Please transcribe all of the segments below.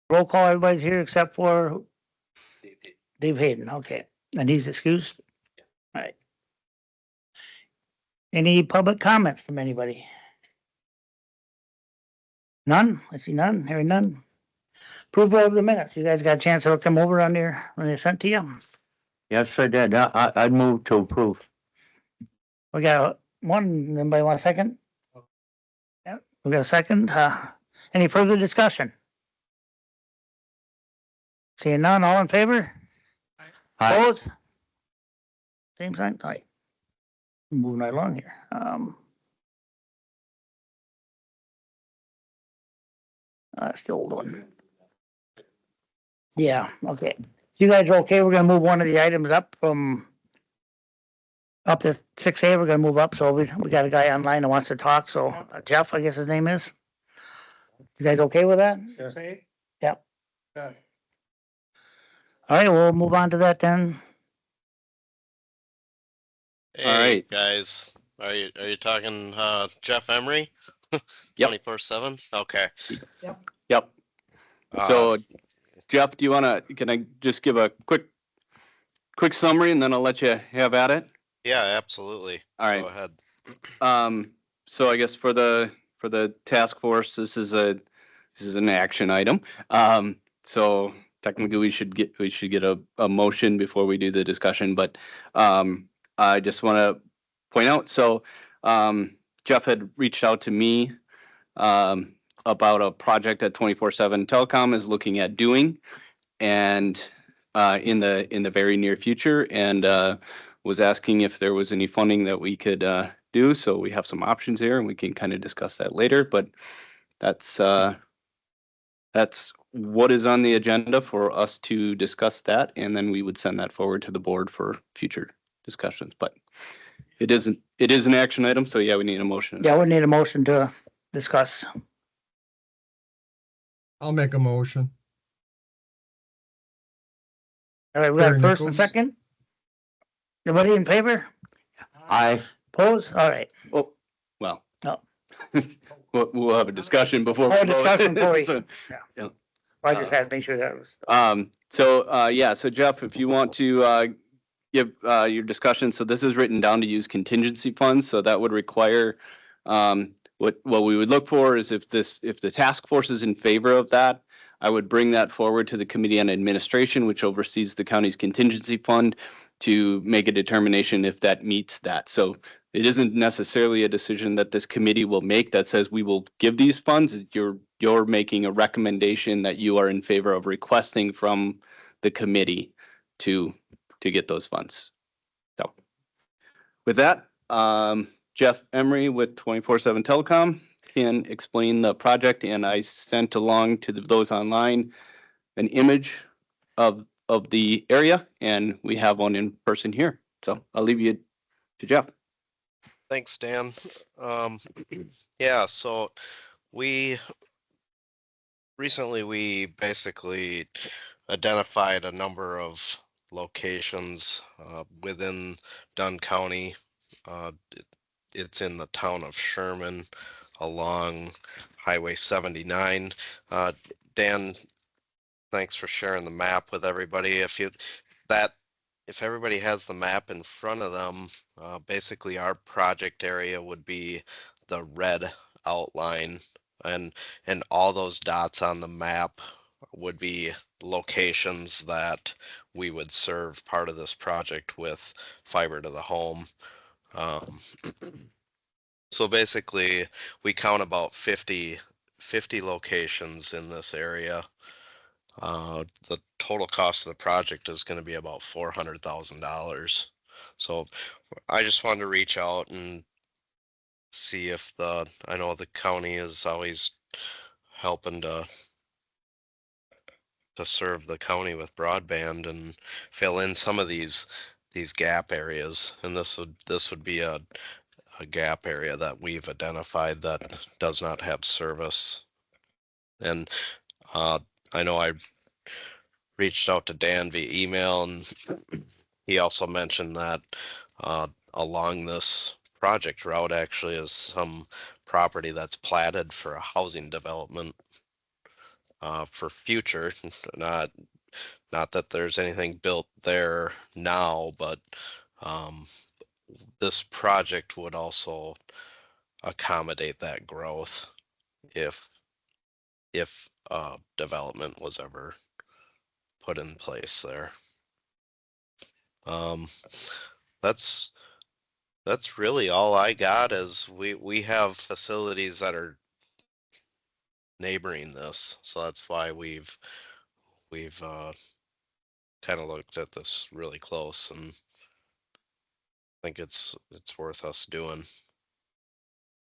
Roll call, everybody's here except for Dave Hayden, okay, and he's excused? All right. Any public comment from anybody? None? I see none, hearing none. Approval of the minutes, you guys got a chance to look them over on there when they sent to you? Yes, I did. I'd move to approve. We got one, anybody want a second? Yeah, we got a second, any further discussion? Seeing none, all in favor? Aye. Opposed? Same sign, aye. Moving right along here, that's the old one. Yeah, okay. You guys are okay? We're gonna move one of the items up from up to 6A. We're gonna move up, so we got a guy online that wants to talk, so Jeff, I guess his name is. You guys okay with that? Sure. Yep. Yeah. All right, we'll move on to that then. Hey, All right. guys, are you talking Jeff Emery? Yep. 24/7. Okay. Yep. So, Jeff, do you want to? Can I just give a quick summary, and then I'll let you have at it? Yeah, absolutely. All right. Go ahead. So I guess for the task force, this is an action item. So technically we should get a motion before we do the discussion, but I just want to point out, so Jeff had reached out to me about a project that 24/7 Telecom is looking at doing, and in the very near future, and was asking if there was any funding that we could do. So we have some options here, and we can kind of discuss that later. But that's what is on the agenda for us to discuss that, and then we would send that forward to the board for future discussions. But it is an action item, so yeah, we need a motion. Yeah, we need a motion to discuss. I'll make a motion. All right, we got Barry first and Nichols. second. Everybody in favor? Aye. Opposed? All right. Oh, well. No. We'll have a discussion before. Oh, discussion before we- So, Yeah. I just had to make sure that was. So Jeff, if you want to give your discussion, so this is written down to use contingency funds, so that would require what we would look for is if the task force is in favor of that, I would bring that forward to the Committee on Administration, which oversees the county's contingency fund, to make a determination if that meets that. So it isn't necessarily a decision that this committee will make that says we will give these funds. You're making a recommendation that you are in favor of requesting from the committee to get those funds. So with that, Jeff Emery with 24/7 Telecom can explain the project, and I sent along to those online an image of the area, and we have one in person here. So I'll leave you to Jeff. Thanks, Dan. Yeah, so we recently basically identified a number of locations within Dunn County. It's in the town of Sherman along Highway 79. Dan, thanks for sharing the map with everybody. If everybody has the map in front of them, basically our project area would be the red outline, and all those dots on the map would be locations that we would serve part of this project with fiber to the home. So basically we count about 50 locations in this area. The total cost of the project is going to be about $400,000. So I just wanted to reach out and see if I know the county is always helping to serve the county with broadband and fill in some of these gap areas, and this would be a gap area that we've identified that does not have service. And I know I reached out to Dan via email, and he also mentioned that along this project route actually is some property that's platted for a housing development. for future. Not that there's anything built there now, but this project would also accommodate that growth if development was ever put in place there. That's really all I got. Is we have facilities that are neighboring this, so that's why we've kind of looked at this really close and think it's worth us doing.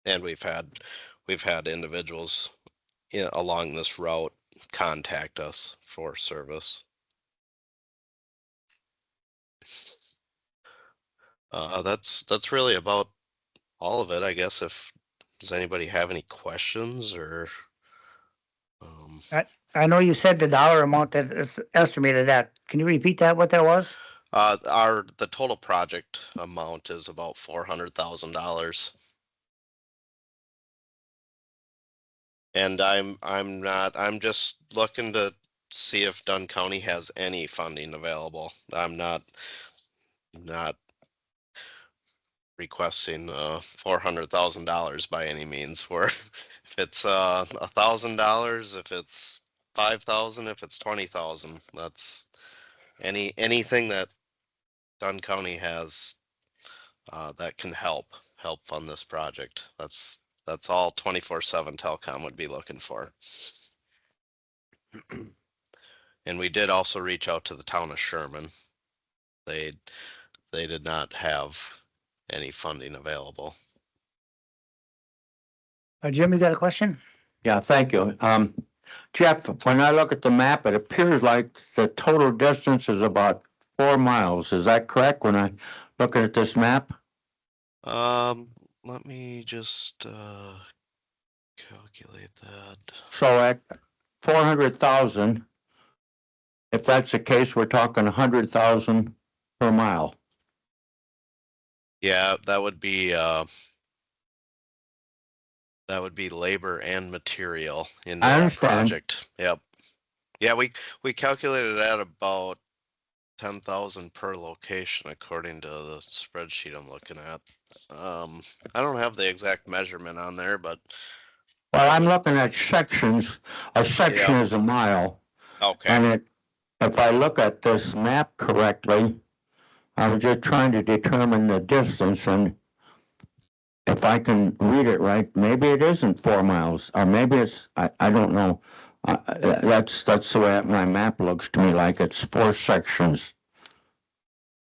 And we've had individuals along this route contact us for service. That's really about all of it, I guess. If does anybody have any questions or I know you said the dollar amount that is estimated at. Can you repeat that, what that was? the total project amount is about $400,000. And I'm just looking to see if Dunn County has any funding available. I'm not requesting $400,000 by any means. For if it's $1,000, if it's 5,000, if it's 20,000, that's anything that Dunn County has that can help fund this project. That's all 24/7 telecom would be looking for. And we did also reach out to the town of Sherman. They did not have any funding available. Jim, you got a question? Yeah, thank you. Jeff, when I look at the map, it appears like the total distance is about 4 miles. Is that correct when I look at this map? Let me just calculate that. So at 400,000, if that's the case, we're talking 100,000 per mile. Yeah, that would be labor and material in I that understand. project. Yep. Yeah, we calculated at about 10,000 per location according to the spreadsheet I'm looking at. I don't have the exact measurement on there, but Well, I'm looking at sections. A section Yep. is a mile. okay. And if I look at this map correctly, I was just trying to determine the distance, and if I can read it right, maybe it isn't 4 miles, or maybe it's, I don't know. That's the way my map looks to me, like it's 4 sections,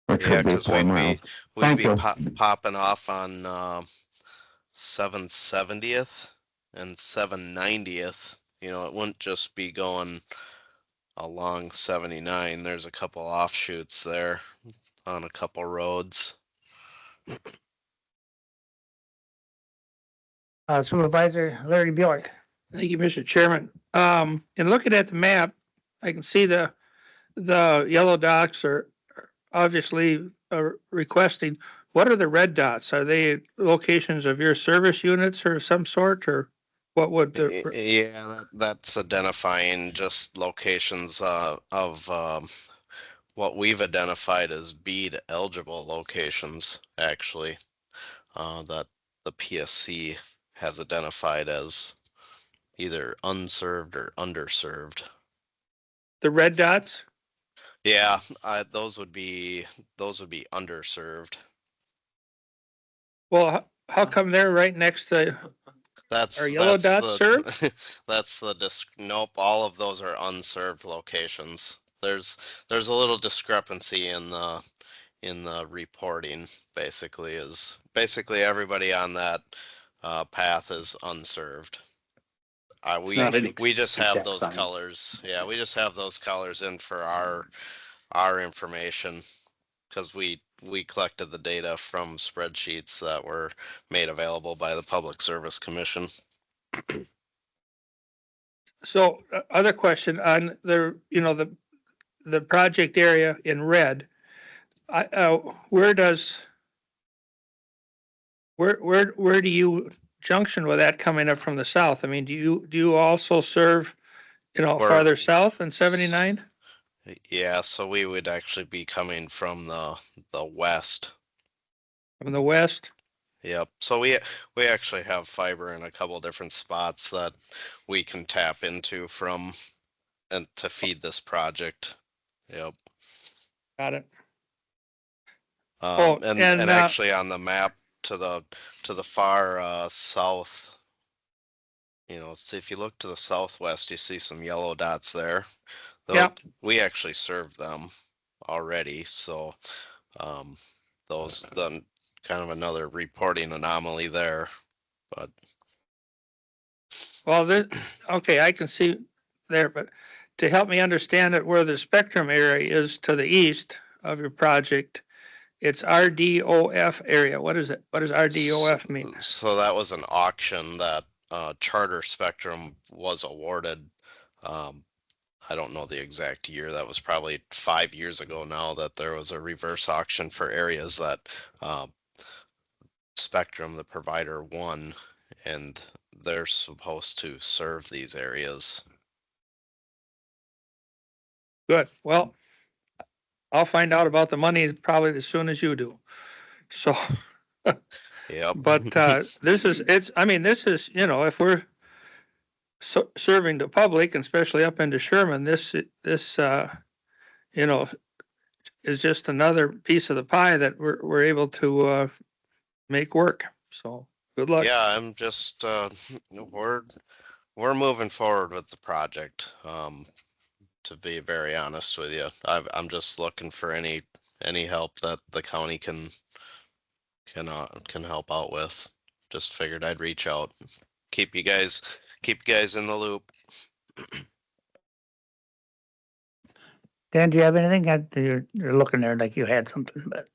which Yeah, would be because 4 miles. we'd Thank be you. popping off on 770th and 790th. You know, it wouldn't just be going along 79. There's a couple offshoots there on a couple roads. Supervisor Larry Bjork. Thank you, Mr. Chairman. In looking at the map, I can see the yellow dots are obviously requesting. What are the red dots? Are they locations of your service units or some sort, or what would the? Yeah, that's identifying just locations of what we've identified as BEAD eligible locations, actually, that the PSC has identified as either unserved or underserved. The red dots? Yeah, those would be underserved. Well, how come they're right next to? That's Are yellow dots served? That's nope. All of those are unserved locations. There's a little discrepancy in the reporting. Basically everybody on that path is unserved. We just have those colors. Yeah, we just have those colors in for our information because we collected the data from spreadsheets that were made available by the Public Service Commission. So other question on the project area in red. Where do you junction with that coming up from the south? I mean, do you also serve We're- farther south than 79? Yeah, so we would actually be coming from the west. From the west? Yep. So we actually have fiber in a couple different spots that we can tap into from and to feed this project. Yep. Got it. Oh, And and, actually on the map to the far south, so if you look to the southwest, you see some yellow dots there. Yep. We actually serve them already, so those then kind of another reporting anomaly there, but Well, okay, I can see there, but to help me understand it, where the spectrum area is to the east of your project, it's RDOF area. What is it? What does RDOF mean? So that was an auction that Charter Spectrum was awarded. I don't know the exact year. That was probably 5 years ago now that there was a reverse auction for areas that Spectrum, the provider, won, and they're supposed to serve these areas. Good. Well, I'll find out about the money probably as soon as you do. So, Yep. but this is, if we're serving the public, and especially up into Sherman, this is just another piece of the pie that we're able to make work. So good luck. Yeah, I'm just we're moving forward with the project. To be very honest with you, I'm just looking for any help that the county can help out with. Just figured I'd reach out, keep you guys in the loop. Dan, do you have anything? You're looking there like you had something, but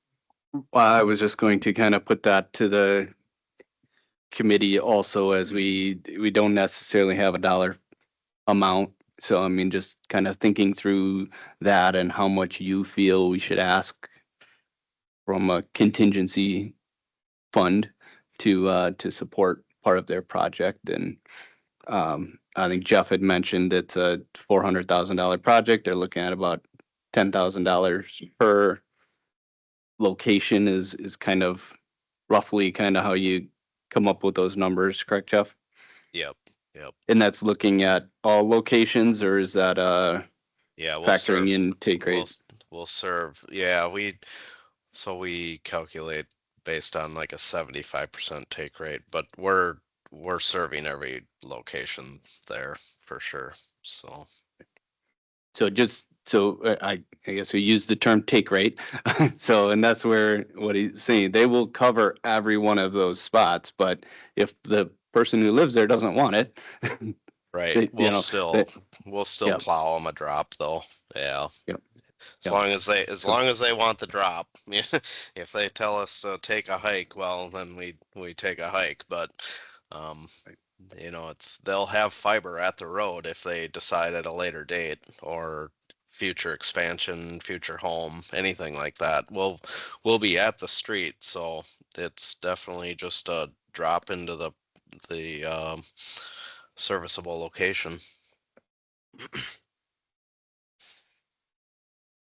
Well, I was just going to kind of put that to the committee also, as we don't necessarily have a dollar amount. So I mean, just kind of thinking through that and how much you feel we should ask from a contingency fund to support part of their project. And I think Jeff had mentioned it's a $400,000 project. They're looking at about $10,000 per location is kind of roughly kind of how you come up with those numbers, correct, Jeff? Yep. And that's looking at all locations, or is that Yeah, we'll factoring in take rate? We'll serve. Yeah, we calculate based on like a 75% take rate, but we're serving every location there for sure. So I guess we use the term take rate. So, and that's where what he's saying, they will cover every one of those spots, but if the person who lives there doesn't want it, right, we'll still Yep. plow them a drop though. Yeah. Yep. As long as they want the drop. If they tell us to take a hike, well, then we take a hike. But they'll have fiber at the road if they decide at a later date, or future expansion, future home, anything like that. We'll be at the street, so it's definitely just a drop into the serviceable location.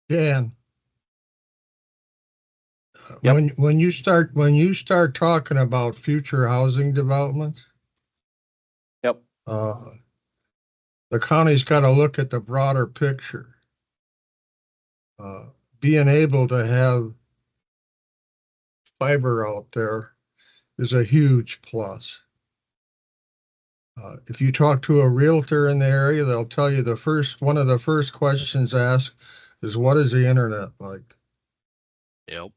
Dan. Yep. When you start talking about future housing developments. Yep. The county's got to look at the broader picture. Being able to have fiber out there is a huge plus. If you talk to a realtor in the area, they'll tell you one of the first questions asked is, what is the internet like? Yep.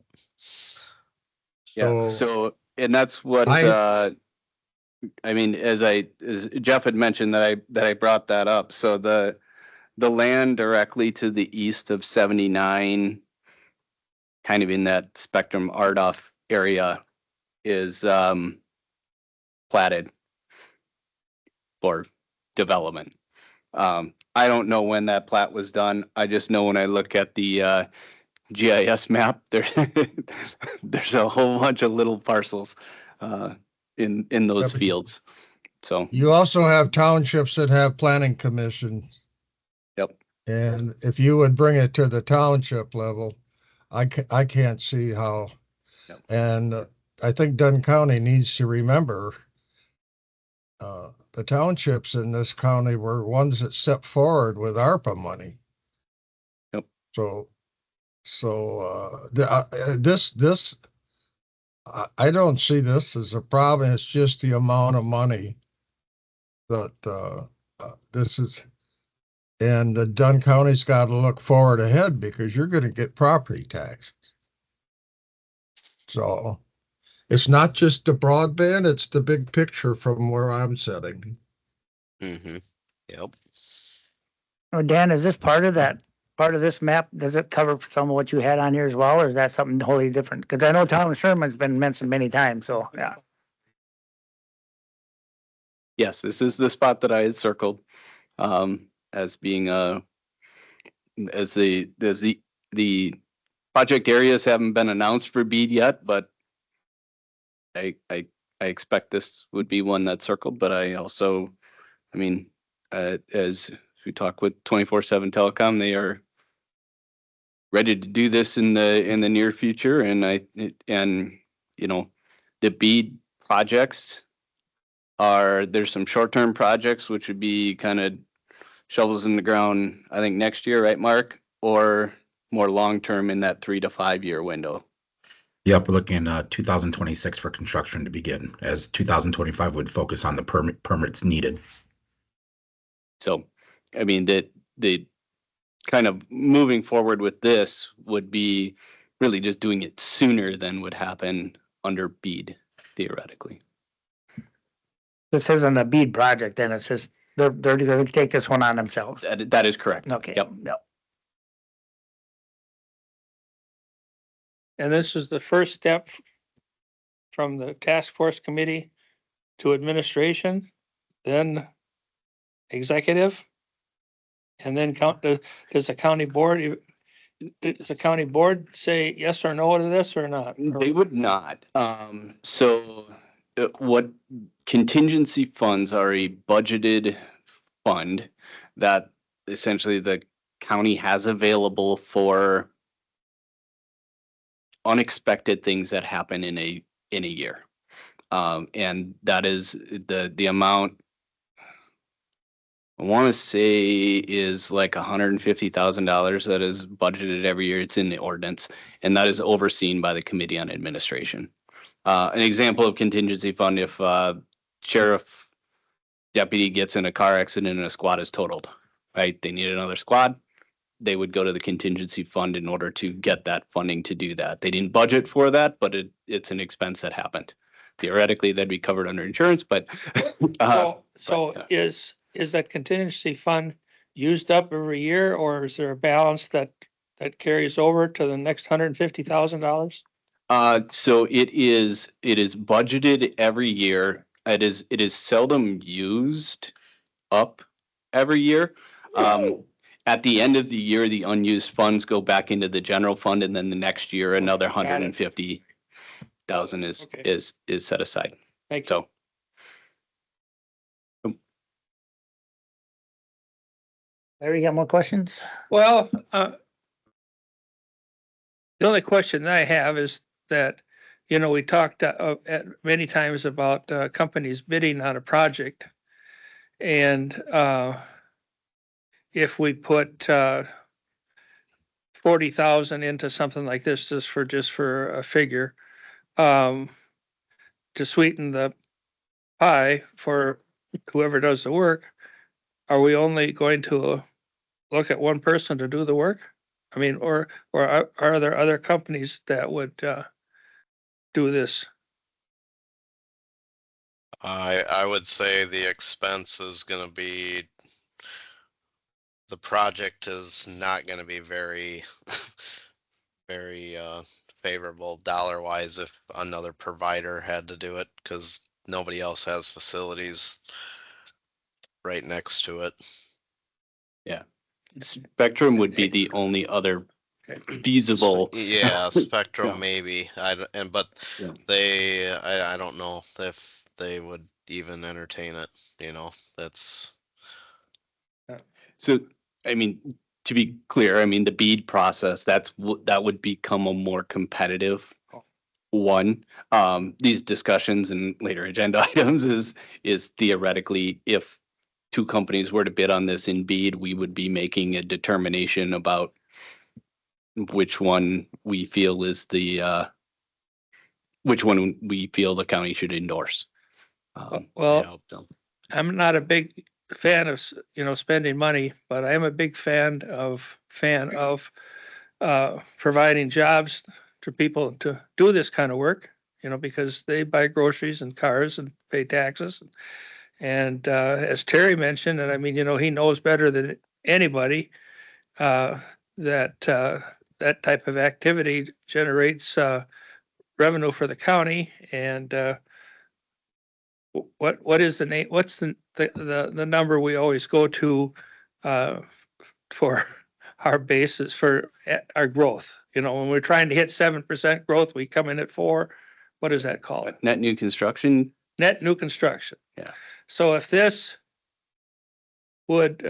Yeah. So, and that's what I mean, as Jeff had mentioned that I brought that up. So the land directly to the east of 79, kind of in that Spectrum RDOF area, is platted for development. I don't know when that plat was done. I just know when I look at the GIS map, there's a whole bunch of little parcels in those fields. So, You also have townships that have planning commission. yep. And if you would bring it to the township level, I can't see how. Yep. And I think Dunn County needs to remember the townships in this county were ones that stepped forward with ARPA money. Yep. I don't see this as a problem. It's just the amount of money that this is. And Dunn County's got to look forward ahead because you're going to get property taxes. So it's not just the broadband, it's the big picture from where I'm sitting. Mm-hmm. Yep. Oh, Dan, is this part of this map? Does it cover some of what you had on here as well, or is that something totally different? Because I know Town of Sherman's been mentioned many times, so, yeah. Yes, this is the spot that I had circled, as being, as the project areas haven't been announced for BEAD yet, but I expect this would be one that's circled, but I also, I mean, as we talk with 24/7 Telecom, they are ready to do this in the near future. And you know, the BEAD projects there's some short-term projects, which would be kind of shovels in the ground, I think next year, right, Mark? Or more long-term in that 3 to 5 year window. Yep, we're looking at 2026 for construction to begin, as 2025 would focus on the permits needed. So, I mean, the kind of moving forward with this would be really just doing it sooner than would happen under BEAD, theoretically. This isn't a BEAD project, then it's just, they're gonna take this one on themselves. That is correct. Okay. Yep. And this is the first step from the task force committee to administration, then executive. And then does the county board say yes or no to this or not? They would not. So what contingency funds are a budgeted fund that essentially the county has available for unexpected things that happen in a year. And that is the amount I want to say is like $150,000 that is budgeted every year. It's in the ordinance, and that is overseen by the Committee on Administration. An example of contingency fund: if sheriff deputy gets in a car accident and a squad is totaled, right? They need another squad. They would go to the contingency fund in order to get that funding to do that. They didn't budget for that, but it's an expense that happened. Theoretically, that'd be covered under insurance, but is that contingency fund used up every year, or is there a balance that carries over to the next $150,000? So it is budgeted every year. It is seldom used up every year. At the end of the year, the unused funds go back into the general fund, and then the next year, another 150,000 is set aside. Thank you. So. Larry, you got more questions? Well, the only question that I have is that, we talked at many times about companies bidding on a project. And if we put 40,000 into something like this, just for a figure, to sweeten the pie for whoever does the work, are we only going to look at one person to do the work? I mean, or are there other companies that would do this? I would say the expense is going to be, the project is not going to be very, very favorable dollar wise if another provider had to do it, because nobody else has facilities right next to it. Yeah. Spectrum would be the only other feasible. Yeah, Spectrum Yeah. maybe. But Yeah. I don't know if they would even entertain it, that's, So, I mean, to be clear, I mean, the BEAD process, that would become a more competitive one. These discussions and later agenda items is theoretically, if two companies were to bid on this in BEAD, we would be making a determination about which one we feel is which one we feel the county should endorse. Well, So, I'm not a big fan of, spending money, but I am a big fan of providing jobs to people to do this kind of work, because they buy groceries and cars and pay taxes. And as Terry mentioned, and I mean, he knows better than anybody that that type of activity generates revenue for the county. And what is the name? What's the number we always go to for our basis for our growth? When we're trying to hit 7% growth, we come in at 4. What is that called? net new construction. Net new construction. Yeah. So if this would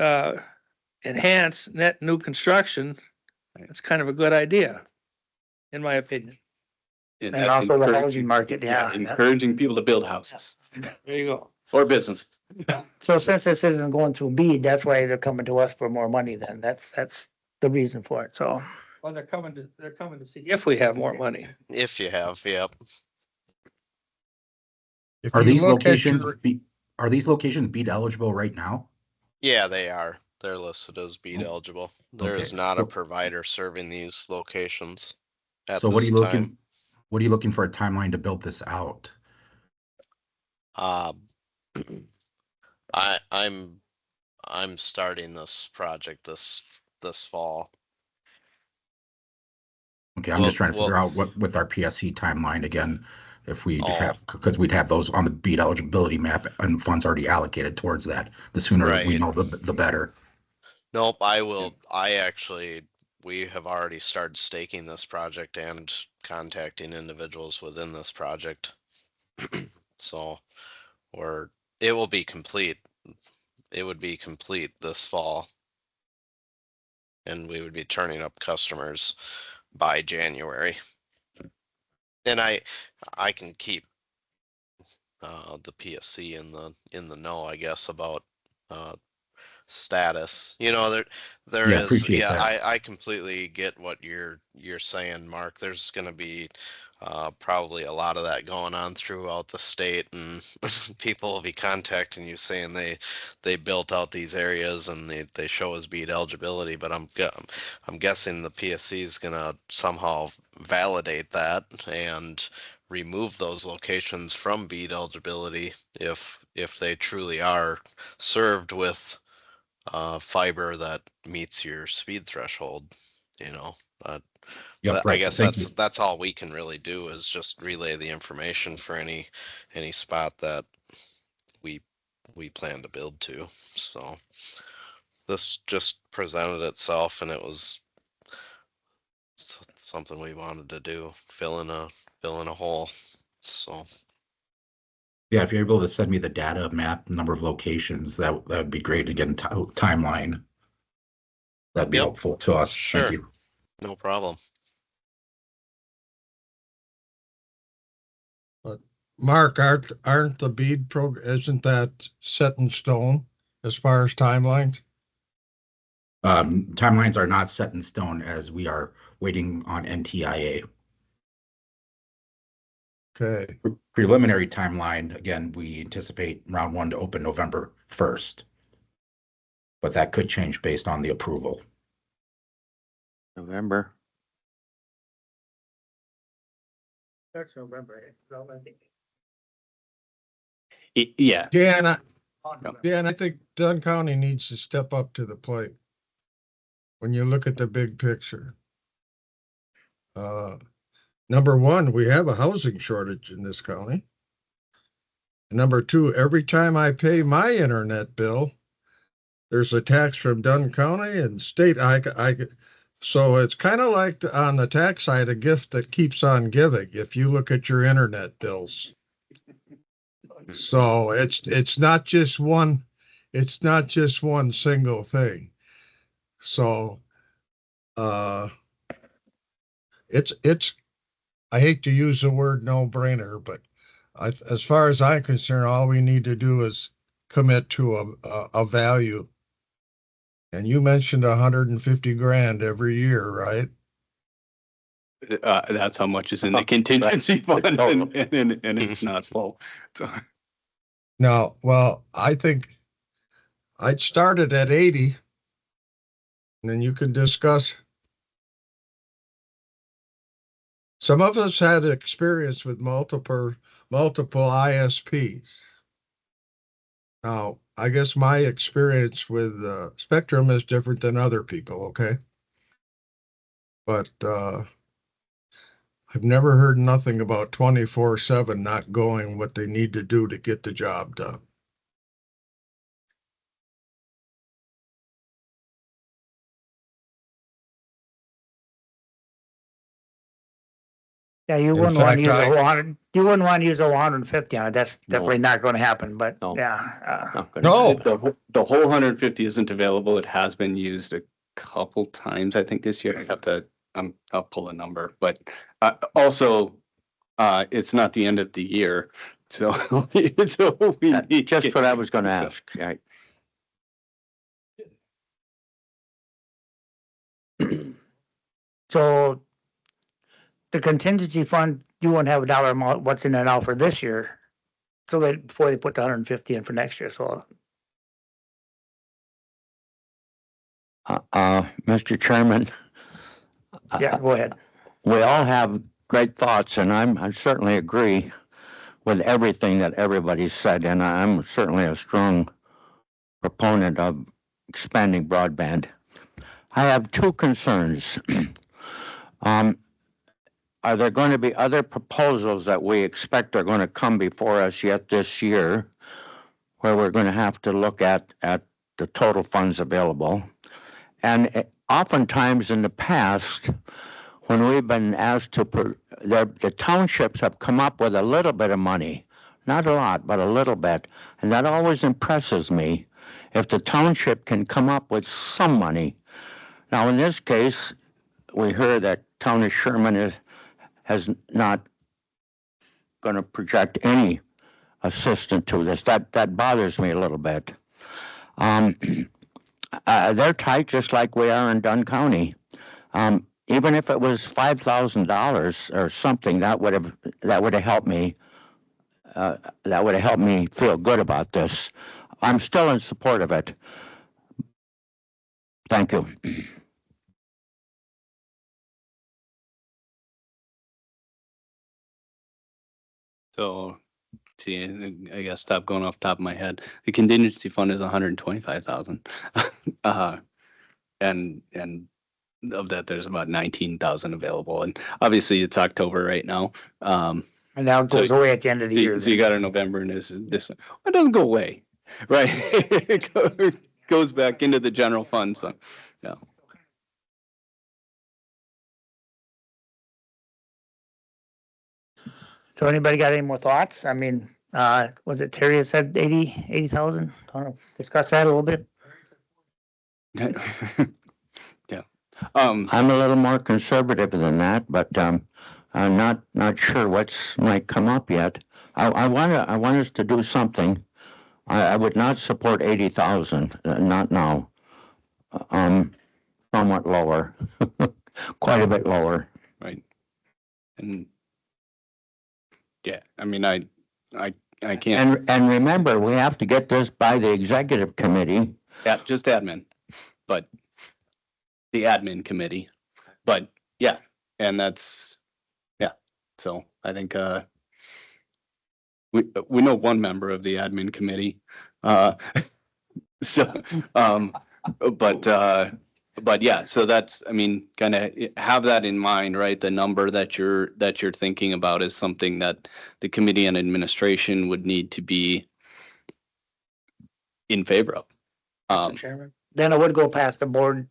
enhance net new construction, it's kind of a good idea, in my opinion. And And that's also the encouraging- housing market, yeah. encouraging people to build houses There you go. or business. So since this isn't going through BEAD, that's why they're coming to us for more money then. That's the reason for it, so. Well, they're coming to see if we have more money. if you have, yep. If Are you these look at locations your- are these locations BEAD eligible right now? Yeah, they are. They're listed as BEAD eligible. There is Okay, not a so- provider serving these locations at So what are this you time. looking for a timeline to build this out? I'm starting this project this fall. Okay, I'm Well- just trying to well- figure out what with our PSC timeline again, if we Oh. have, because we'd have those on the BEAD eligibility map and funds already allocated towards that. The sooner we Right. know, the better. Nope, we have already started staking this project and contacting individuals within this project. So, it will be complete. It would be complete this fall. And we would be turning up customers by January. And I can keep the PSC in the know, I guess, about status. There Yeah, is, appreciate yeah, that. I completely get what you're saying, Mark. There's gonna be probably a lot of that going on throughout the state, and people will be contacting you saying they built out these areas and they show as BEAD eligibility, but I'm guessing the PSC is gonna somehow validate that and remove those locations from BEAD eligibility if they truly are served with fiber that meets your speed threshold, but Yep, I right. guess Thank you. that's all we can really do is just relay the information for any spot that we plan to build to. So this just presented itself, and it was something we wanted to do, fill in a hole. So Yeah, if you're able to send me the data map, number of locations, that would be great to get a timeline. That'd be Yep. helpful to us. Sure. Thank you. no problem. Mark, aren't the BEAD isn't that set in stone as far as timelines? Timelines are not set in stone as we are waiting on NTIA. Okay, Preliminary timeline, again, we anticipate round 1 to open November 1st. But that could change based on the approval. November. That's November. Yeah. Dan, I think Dunn County needs to step up to the plate. When you look at the big picture. Number one, we have a housing shortage in this county. Number two, every time I pay my internet bill, there's a tax from Dunn County and state. So it's kind of like on the tax side, a gift that keeps on giving. If you look at your internet bills, So it's not just one, it's not just one single thing. So, it's, I hate to use the word no brainer, but as far as I'm concerned, all we need to do is commit to a value. And you mentioned 150 grand every year, right? That's how much is in the contingency fund and it's not full. So, Now, well, I think I'd start it at 80 and then you can discuss. Some of us had experience with multiple ISPs. Now, I guess my experience with Spectrum is different than other people, okay? But I've never heard nothing about 24/7 not going what they need to do to get the job done. Yeah, you In wouldn't want to fact, use a I- whole hundred, you wouldn't want to use a whole 150 on it. That's No. definitely not going to happen, but No. yeah. Not gonna No. happen. the whole 150 isn't available. It has been used a couple times, I think, this year. I have to, I'll pull a number, but also, it's not the end of the year. So, so we need Just what I was gonna so- ask, right? So the contingency fund, you won't have a dollar amount, what's in there now for this year. So that before they put the 150 in for next year, so Mr. Chairman, yeah, go ahead. we all have great thoughts, and I certainly agree with everything that everybody said, and I'm certainly a strong proponent of expanding broadband. I have two concerns. Are there going to be other proposals that we expect are going to come before us yet this year, where we're going to have to look at the total funds available? And oftentimes in the past, when we've been asked to, the townships have come up with a little bit of money, not a lot, but a little bit, and that always impresses me. If the township can come up with some money. Now, in this case, we hear that town of Sherman has not going to project any assistance to this. That bothers me a little bit. They're tight just like we are in Dunn County. Even if it was $5,000 or something, that would have helped me. That would have helped me feel good about this. I'm still in support of it. Thank you. So, see, I guess stop going off the top of my head. The contingency fund is 125,000. And of that, there's about 19,000 available. And obviously it's October right now. And now it goes away at the end of the year. So you got a November and this, it doesn't go away, right? It goes back into the general fund. So, yeah. So anybody got any more thoughts? I mean, was it Terry that said 80,000? I don't know, discuss that a little bit. Yeah. I'm a little more conservative than that, but I'm not sure what's might come up yet. I want us to do something. I would not support 80,000. Not now. Somewhat lower, quite a bit lower. Right. And yeah, I mean, I can't. And remember, we have to get this by the executive committee. Yeah, just admin, but the admin committee, but yeah, and that's, yeah. So I think, we know one member of the admin committee, so, but yeah, so that's, I mean, kind of have that in mind, right? The number that you're thinking about is something that the committee and administration would need to be in favor of. Mr. Chairman. Then it would go past the board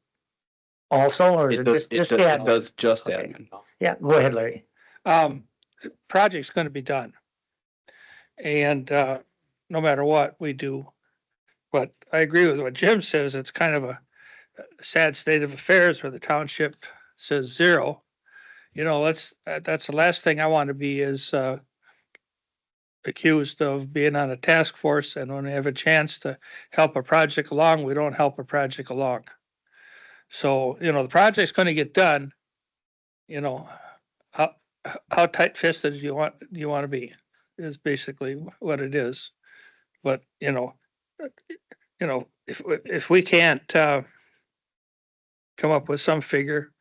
also, or is It it does, just it the does, it admin? does just Okay. admin. Yeah, go ahead, Larry. Project's gonna be done. And, no matter what we do. But I agree with what Jim says. It's kind of a sad state of affairs where the township says 0. You know, that's the last thing I want to be is, accused of being on a task force, and when we have a chance to help a project along, we don't help a project along. So, you know, the project's gonna get done, you know, how tight-fisted do you want to be, is basically what it is. But, if we can't, come up with some figure,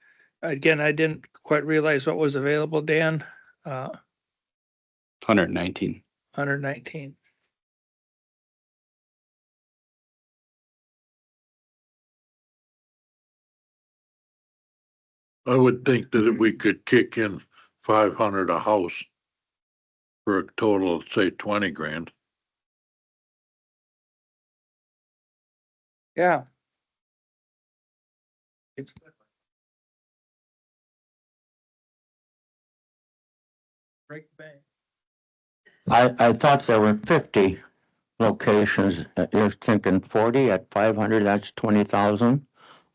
again, I didn't quite realize what was available, Dan, 119. 119. I would think that if we could kick in 500 a house for a total of, say, 20 grand. Yeah. I thought there were 50 locations. You're thinking 40 at 500, that's 20,000.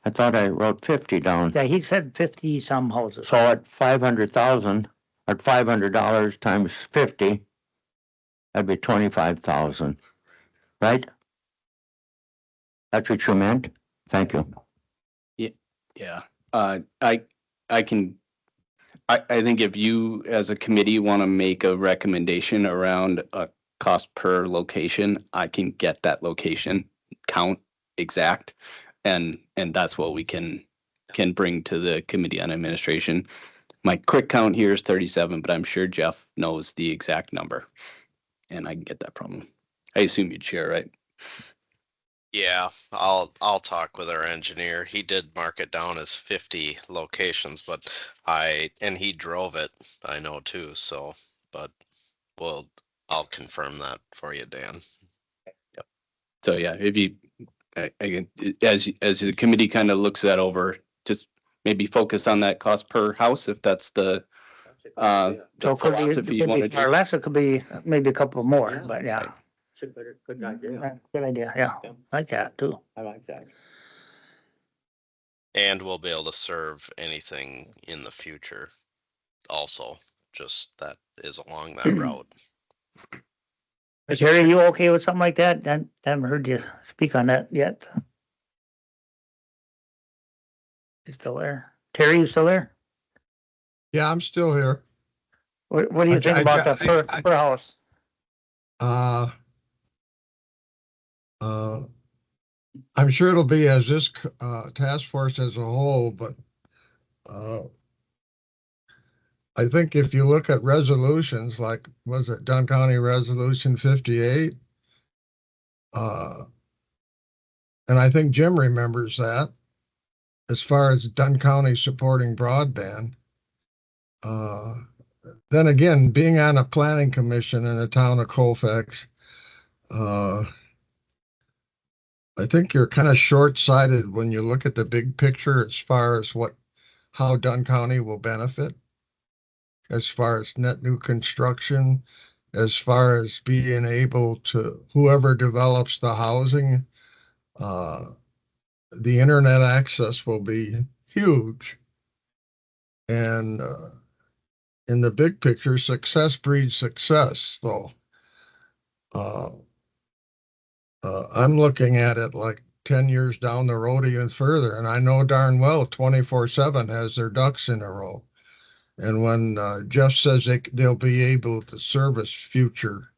I thought I wrote 50 down. Yeah, he said 50 some houses. So at 500,000, at $500 times 50, that'd be 25,000, right? That's what you meant? Thank you. Yeah. I think if you as a committee want to make a recommendation around a cost per location, I can get that location count exact. And that's what we can bring to the Committee on Administration. My quick count here is 37, but I'm sure Jeff knows the exact number. And I can get that from him. I assume you'd share, right? Yeah, I'll talk with our engineer. He did mark it down as 50 locations, but and he drove it, I know too, so, but I'll confirm that for you, Dan. So yeah, if you, as the committee kind of looks that over, just maybe focus on that cost per house, if that's the So it could philosophy be, you it want could to be far do. less, it could be maybe a couple more, but yeah. It's a good idea. Yeah, good idea, yeah, like that too. I like that. And we'll be able to serve anything in the future also, just that is along that route. Terry, are you okay with something like that? I haven't heard you speak on that yet. You still there? Terry, you still there? Yeah, I'm still here. What do you think about the per house? I'm sure it'll be as this task force as a whole, but I think if you look at resolutions, like, was it Dunn County Resolution 58? And I think Jim remembers that, as far as Dunn County supporting broadband. Then again, being on a planning commission in the town of Colfax, I think you're kind of short-sighted when you look at the big picture as far as how Dunn County will benefit, as far as net new construction, as far as being able to, whoever develops the housing, the internet access will be huge. And in the big picture, success breeds success. So I'm looking at it like 10 years down the road, even further. And I know darn well 24/7 has their ducks in a row. And when Jeff says they'll be able to service future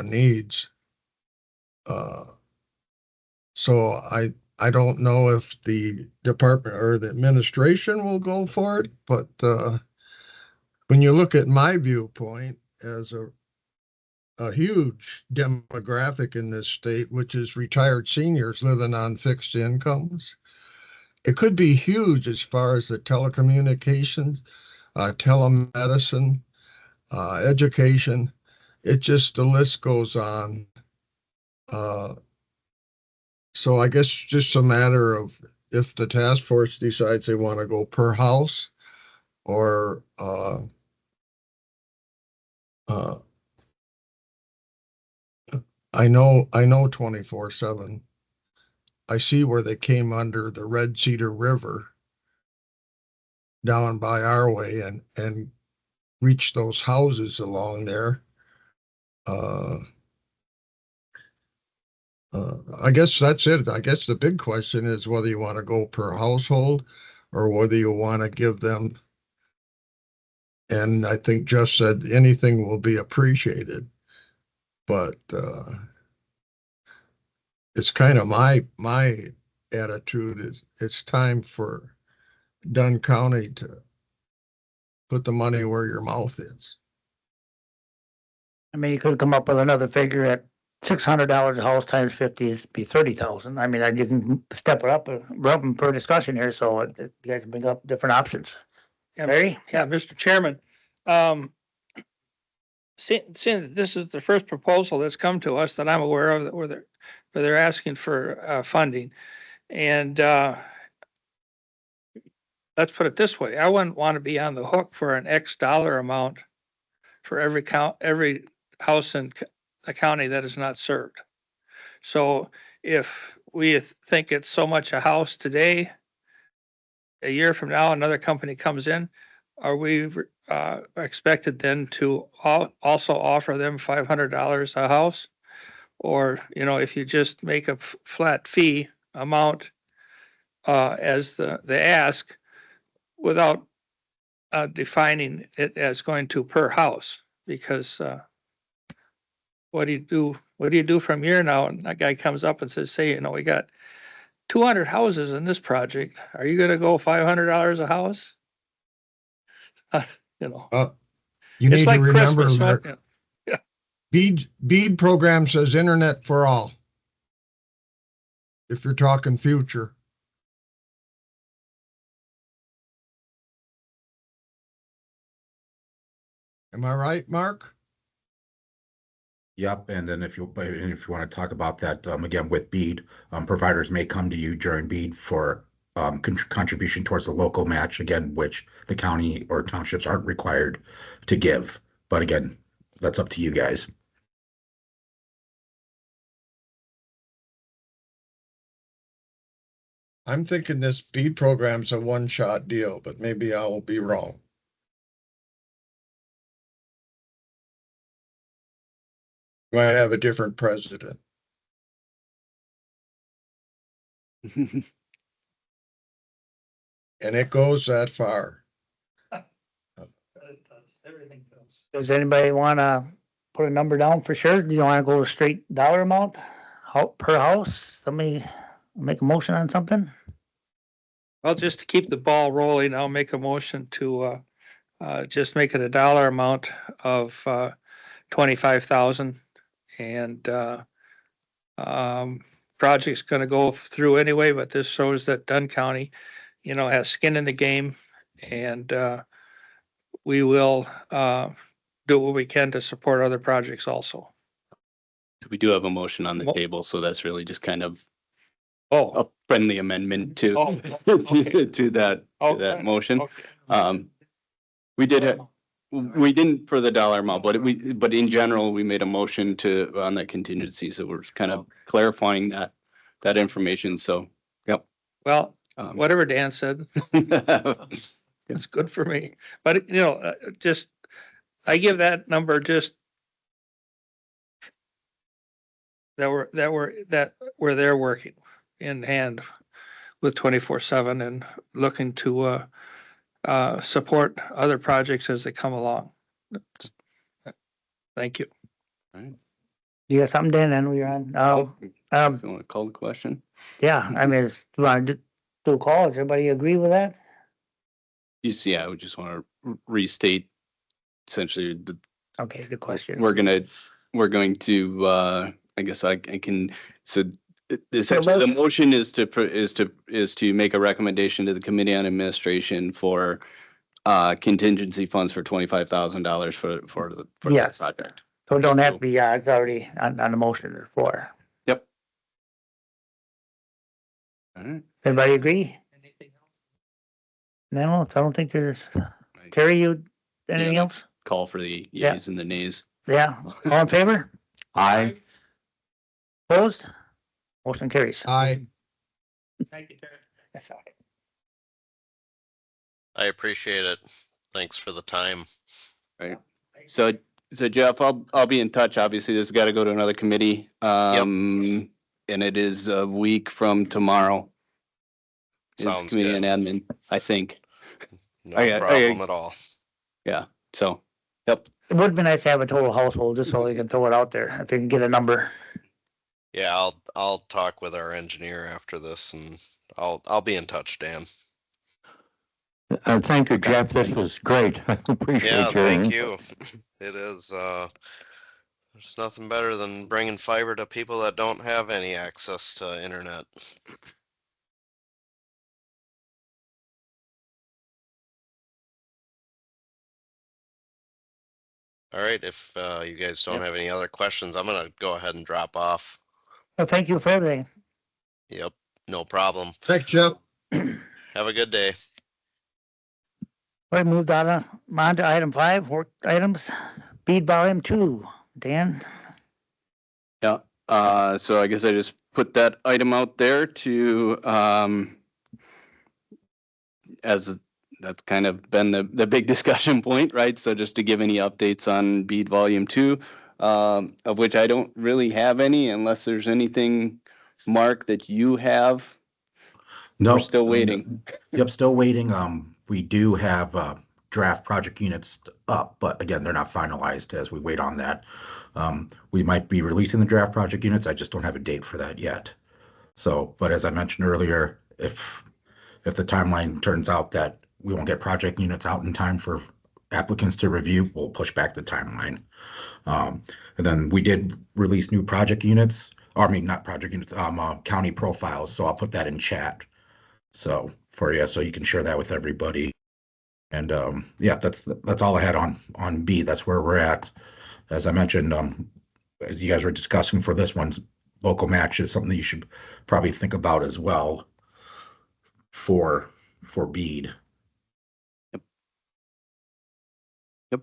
needs. So I don't know if the department or the administration will go for it, but when you look at my viewpoint as a huge demographic in this state, which is retired seniors living on fixed incomes, it could be huge as far as the telecommunications, telemedicine, education. It just, the list goes on. So I guess just a matter of if the task force decides they want to go per house or I know 24/7. I see where they came under the Red Cedar River down by our way and reached those houses along there. I guess that's it. I guess the big question is whether you want to go per household or whether you want to give them, and I think Jeff said anything will be appreciated. But it's kind of my attitude is it's time for Dunn County to put the money where your mouth is. I mean, you could come up with another figure at $600 a house times 50 is be 30,000. I mean, you can step it up, rub per discussion here, so you guys can bring up different options. Yeah, Barry? Yeah, Mr. Chairman, seeing this is the first proposal that's come to us that I'm aware of that where they're asking for funding. And let's put it this way, I wouldn't want to be on the hook for an X dollar amount for every house in a county that is not served. So if we think it's so much a house today, a year from now, another company comes in, are we expected then to also offer them $500 a house? Or, if you just make a flat fee amount as the ask without defining it as going to per house, because what do you do from here now? And that guy comes up and says, say, we got 200 houses in this project. Are you going to go $500 a house? You It's need to like remember Christmas. that BEAD program says internet for all. If you're talking future. Am I right, Mark? Yep, and then if you want to talk about that, again, with BEAD, providers may come to you during BEAD for contribution towards the local match, again, which the county or townships aren't required to give. But again, that's up to you guys. I'm thinking this BEAD program's a one-shot deal, but maybe I will be wrong. Might have a different president. And it goes that far. Does anybody want to put a number down for sure? Do you want to go a straight dollar amount per house? Somebody make a motion on something? Well, just to keep the ball rolling, I'll make a motion to just make it a dollar amount of 25,000. And project's going to go through anyway, but this shows that Dunn County, has skin in the game, and we will do what we can to support other projects also. We do have a motion on the Mo- table, so that's really just kind of Oh, a friendly amendment to okay. to that Okay. motion. Okay. We didn't for the dollar amount, but in general, we made a motion on that contingency, so we're kind of clarifying that information, so, yep. Well, whatever Dan said, it's good for me. But, just, I give that number just that where they're working in hand with 24/7 and looking to support other projects as they come along. Thank you. You got something, Dan? I know you're on. If you want to call the question. Yeah, I mean, you want to do a call? Does everybody agree with that? Yeah, we just want to restate essentially Okay, good question. we're going to, I guess I can, so essentially the motion is to make a recommendation to the Committee on Administration for contingency funds for $25,000 for Yeah. that project. So it don't have to be, it's already on the motion or floor. Yep. All right. Everybody agree? No, I don't think there's, Terry, anything else? Call for the Yeah. yeas and the nays. Yeah, all in favor? Aye. Opposed? Motion carries. Aye. Thank you, Terry. That's all right. I appreciate it. Thanks for the time. Right. So Jeff, I'll be in touch. Obviously, this has got to go to another committee. And it is a week from tomorrow. Is Sounds committee good. and admin, I think. No Okay, problem at all. Yeah. So, yep. It would be nice to have a total household, just so we can throw it out there, if you can get a number. Yeah, I'll talk with our engineer after this and I'll be in touch, Dan. Thank you, Jeff. This was great. I appreciate Yeah, your thank input. you. It is, there's nothing better than bringing fiber to people that don't have any access to internet. All right, if you guys don't have any other questions, I'm gonna go ahead and drop off. Well, thank you for everything. Yep, no problem. Thanks, Jeff. Have a good day. We moved on to item 5, work items, bead volume 2. Dan? Yeah. So I guess I just put that item out there to, as that's kind of been the big discussion point, right? So just to give any updates on bead volume 2, of which I don't really have any unless there's anything, Mark, that you have. No, We're still waiting. Yep, still waiting. We do have draft project units up, but again, they're not finalized as we wait on that. We might be releasing the draft project units. I just don't have a date for that yet. So, but as I mentioned earlier, if the timeline turns out that we won't get project units out in time for applicants to review, we'll push back the timeline. And then we did release new project units, or I mean, not project units, county profiles. So I'll put that in chat. So for you, so you can share that with everybody. And yeah, that's all I had on B. That's where we're at. As I mentioned, as you guys were discussing for this one, local match is something that you should probably think about as well for bead. Yep.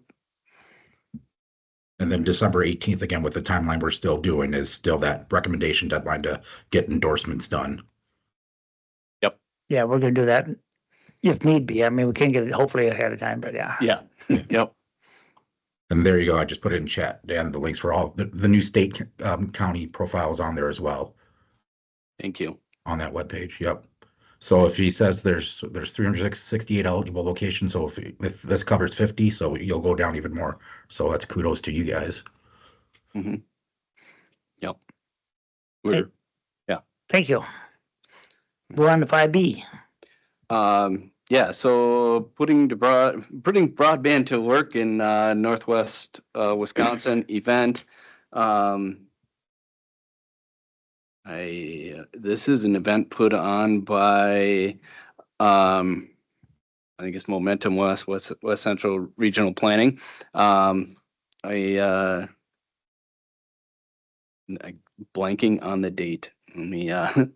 And then December 18th, again, with the timeline we're still doing, is still that recommendation deadline to get endorsements done. Yeah, we're gonna do that if need be. I mean, we can get it hopefully ahead of time, but yeah. Yeah. Yep. And there you go. I just put it in chat, and the links for all the new state county profiles on there as well Thank you. on that webpage. Yep. So if he says there's 368 eligible locations, so if this covers 50, so you'll go down even more. So that's kudos to you guys. Mm-hmm. Yep. Hey. Thank you. We're on to 5B. Yeah, so putting broadband to work in Northwest Wisconsin event. This is an event put on by I think it's Momentum West Central Regional Planning. I'm blanking on the date. Let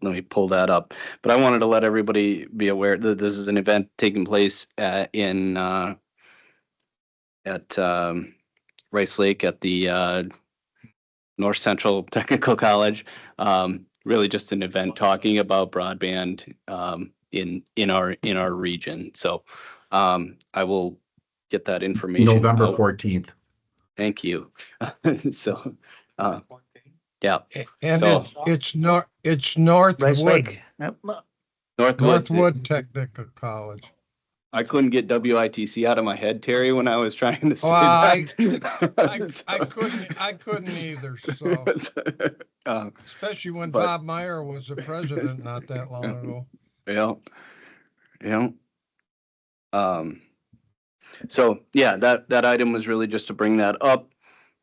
me pull that up. But I wanted to let everybody be aware that this is an event taking place at Rice Lake at the North Central Technical College. Really just an event talking about broadband in our region. So I will get that information. November out. 14th. Thank you. So yeah. And So- it's Rice Northwood, Lake. Yep. Northwood Technical College. I couldn't get WITC out of my head, Terry, when I was trying to say that. I couldn't either, so, especially when but- Bob Meyer was the president not that long ago. Yeah. So yeah, that item was really just to bring that up,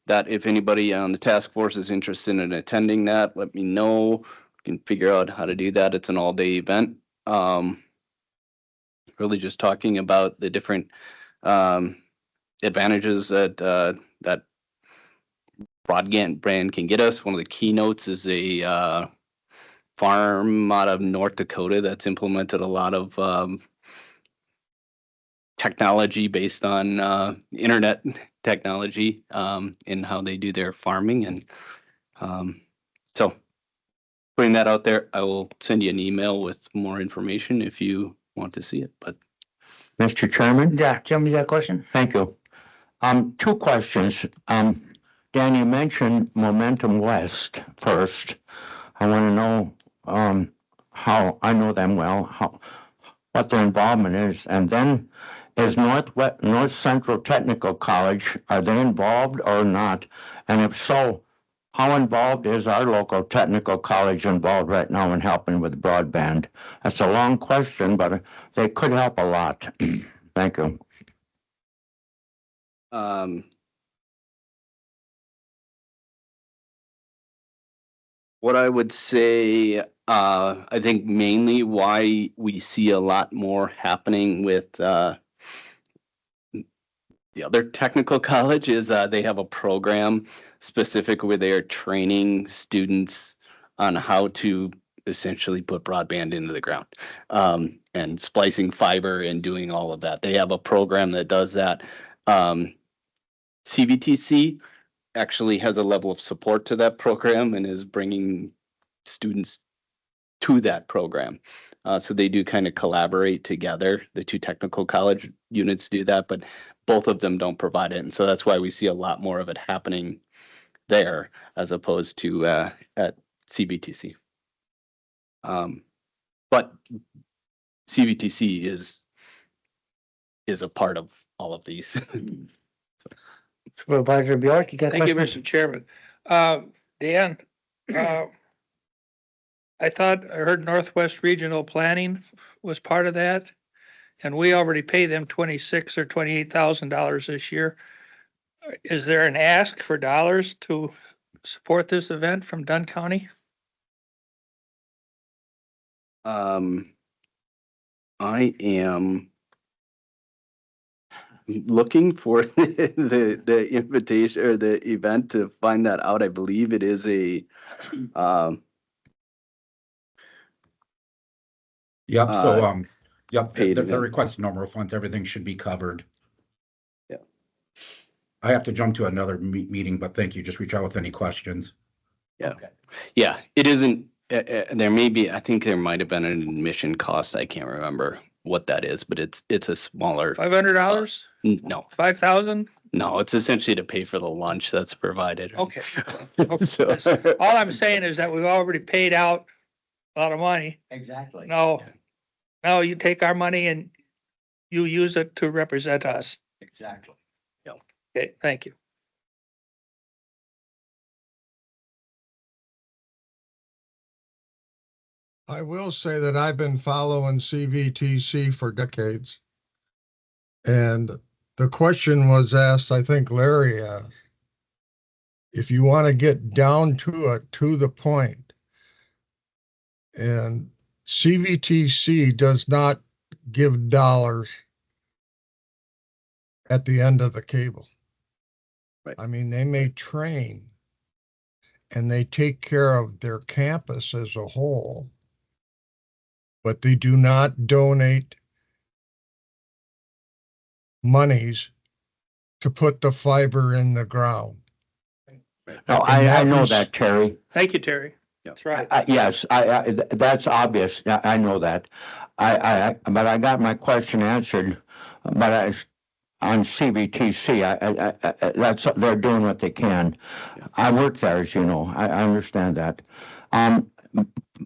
that if anybody on the task force is interested in attending that, let me know. We can figure out how to do that. It's an all-day event. Really just talking about the different advantages that that Broadband can get us. One of the keynotes is a farm out of North Dakota that's implemented a lot of technology based on internet technology in how they do their farming. And so putting that out there. I will send you an email with more information if you want to see it, but Mr. Chairman? Yeah, Jim, you got a question? Thank you. Two questions. Dan, you mentioned Momentum West first. I want to know, how, I know them well, what their involvement is. And then is North Central Technical College, are they involved or not? And if so, how involved is our local technical college involved right now in helping with broadband? That's a long question, but they could help a lot. Thank you. What I would say, I think mainly why we see a lot more happening with the other technical college is they have a program specific where they are training students on how to essentially put broadband into the ground, and splicing fiber and doing all of that. They have a program that does that. CVTC actually has a level of support to that program and is bringing students to that program. So they do kind of collaborate together. The two technical college units do that, but both of them don't provide it. And so that's why we see a lot more of it happening there as opposed to at CVTC. But CVTC is a part of all of these. Supervisor Bjork, you got a Thank you, question? Mr. Chairman. Dan, I thought I heard Northwest Regional Planning was part of that. And we already pay them $26,000 or $28,000 this year. Is there an ask for dollars to support this event from Dunn County? I am looking for the invitation or the event to find that out. I believe it is a Yep, so, yep, paid they're event. requesting normal funds, everything should be covered. Yeah. I have to jump to another meeting, but thank you, just reach out with any questions. Yeah. Yeah, it isn't, there may be, I think there might have been an admission cost. I can't remember what that is, but it's a smaller, $500? no, 5,000? no, it's essentially to pay for the lunch that's provided. Okay. So- All I'm saying is that we've already paid out a lot of money. Exactly. Now you take our money and you use it to represent us. Exactly. Okay, thank you. I will say that I've been following CVTC for decades. And the question was asked, I think Larry asked, if you want to get down to it, to the point. And CVTC does not give dollars at the end of the cable. Right. I mean, they may train and they take care of their campus as a whole, but they do not donate monies to put the fiber in the ground. No, And I that know was- that, Terry. Thank you, Terry. Yeah. That's right. Yes, that's obvious. I know that. But I got my question answered, but on CVTC, that's, they're doing what they can. Yeah. I work there, as you know. I understand that.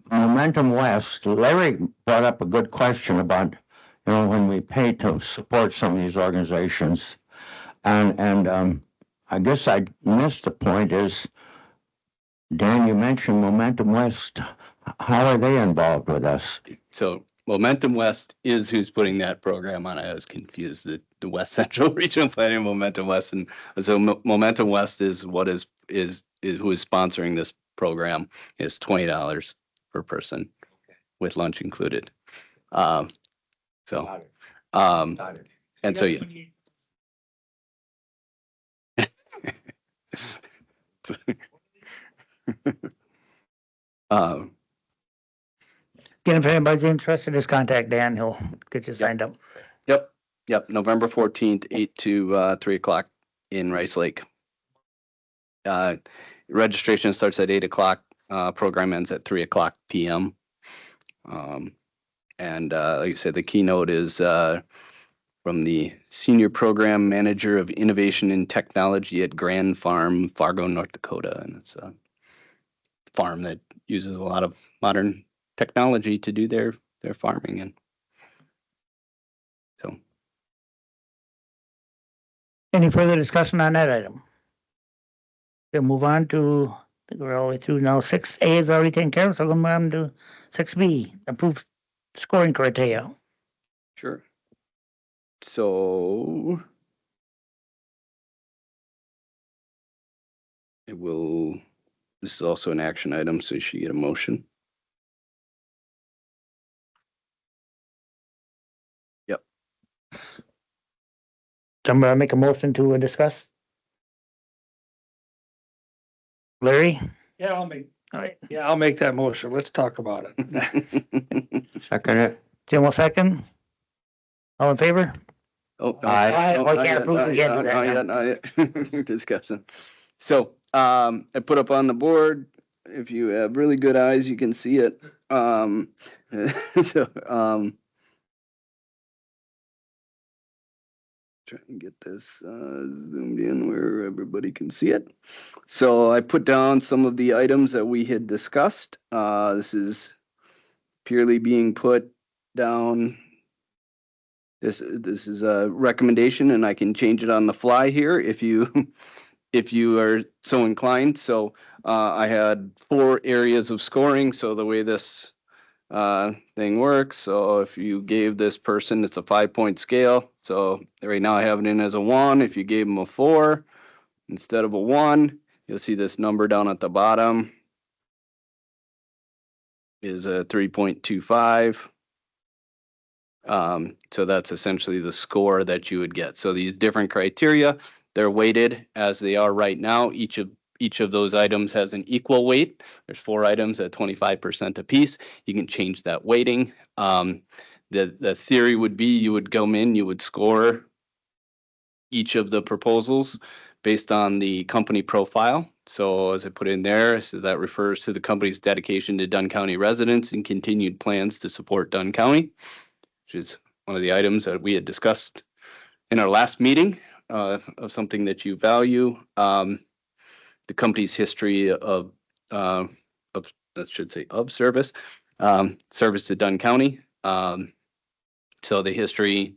Momentum West, Larry brought up a good question about, when we pay to support some of these organizations. And I guess I missed the point is, Dan, you mentioned Momentum West. How are they involved with us? So Momentum West is who's putting that program on. I was confused, the West Central Regional Planning, Momentum West. And so Momentum West is what is who is sponsoring this program. Is $20 per person with lunch included. And so yeah. Again, if anybody's interested, just contact Dan. He'll get you signed up. Yep, November 14th, 8 to 3 o'clock in Rice Lake. Registration starts at 8 o'clock. program ends at 3:00 p.m. And like I said, the keynote is from the Senior Program Manager of Innovation and Technology at Grand Farm, Fargo, North Dakota. And it's a farm that uses a lot of modern technology to do their farming. And so, Any further discussion on that item? We'll move on to, I think we're all the way through now. 6A is already taken care of, so we'll move on to 6B, approved scoring criteria. sure. So it will, this is also an action item, so you should get a motion. Yep. Somebody make a motion to discuss? Larry? Yeah, All right, I'll make that motion. Let's talk about it. Second it. Jim will second. All in favor? Oh, Aye. no, Oh, not can't yet, approve, not we yet, can't do not that yet, not yet. Discussion. So, I put up on the board, if you have really good eyes, you can see it. So, try and get this zoomed in where everybody can see it. So I put down some of the items that we had discussed. This is purely being put down. This is a recommendation, and I can change it on the fly here if you if you are so inclined. So I had 4 areas of scoring. So the way this thing works, so if you gave this person, it's a 5-point scale. So right now I have it in as a 1. If you gave them a 4 instead of a 1, you'll see this number down at the bottom is a 3.25. So that's essentially the score that you would get. So these different criteria, they're weighted as they are right now. Each of those items has an equal weight. There's 4 items at 25% apiece. You can change that weighting. The theory would be you would come in, you would score each of the proposals based on the company profile. So as I put in there, so that refers to the company's dedication to Dunn County residents and continued plans to support Dunn County, which is one of the items that we had discussed in our last meeting of something that you value. The company's history of I should say of service, service to Dunn County. So the history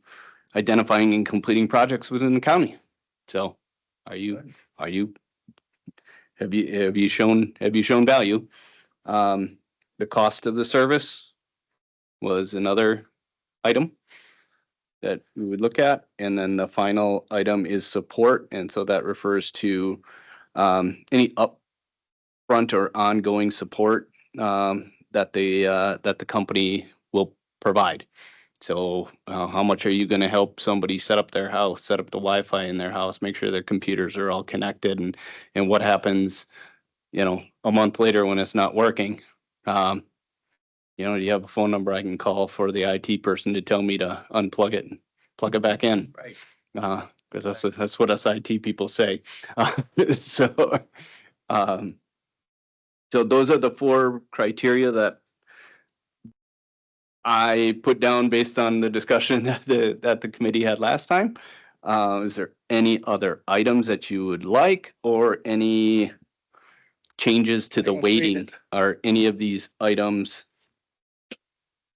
identifying and completing projects within the county. So have you shown value? The cost of the service was another item that we would look at. And then the final item is support. And so that refers to any upfront or ongoing support that the company will provide. So how much are you going to help somebody set up their house, set up the Wi-Fi in their house, make sure their computers are all connected, and what happens, a month later when it's not working? Do you have a phone number I can call for the IT person to tell me to unplug it and plug it back in? Right. Because that's what us IT people say. So those are the 4 criteria that I put down based on the discussion that the committee had last time. Is there any other items that you would like, or any changes to the weighting? Are any of these items?